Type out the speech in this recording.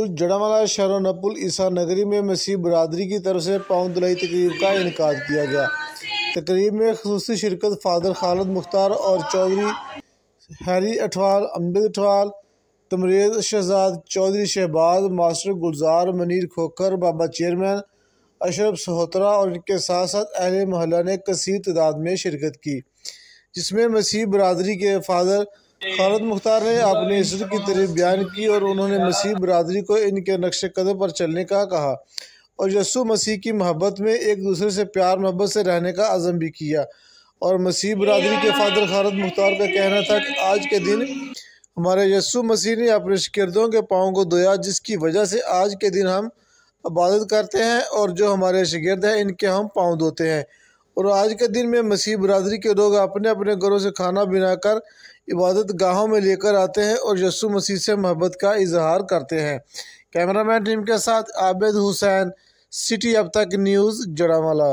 जड़ामाला शरणपुल ईसा नगरी में मसीह बरादरी की तरफ से पाँव धुलाई तकरीब का इनेकाद किया गया। तकरीब में खुसूसी शिरकत फादर खालिद मुख्तार और चौधरी हैरी अठवाल, अम्बिद अठवाल, तमरेज़ शहजाद, चौधरी शहबाज, मास्टर गुलजार, मनीर खोखर, बाबा चेयरमैन अशरफ सहोत्रा और इनके साथ साथ अहले मोहल्ला ने कसीर तादाद में शिरकत की, जिसमें मसीह बरादरी के फादर खालिद मुख्तार ने अपने इज्जत की तारीफ बयान की और उन्होंने मसीह बरादरी को इनके नक्श कदम पर चलने का कहा और यस्सु मसीह की मोहब्बत में एक दूसरे से प्यार मोहब्बत से रहने का अज़म भी किया। और मसीह बरादरी के फादर खालिद मुख्तार का कहना था कि आज के दिन हमारे यस्सु मसीह ने अपने शागिर्दों के पाँव को धोया, जिसकी वजह से आज के दिन हम इबादत करते हैं और जो हमारे शागिर्द हैं इनके हम पाँव धोते हैं। और आज के दिन में मसीह बरादरी के लोग अपने अपने घरों से खाना बनाकर इबादत गाहों में लेकर आते हैं और यस्सु मसीह से मोहब्बत का इजहार करते हैं। कैमरामैन टीम के साथ आबिद हुसैन, सिटी अब तक न्यूज़, जड़ामाला।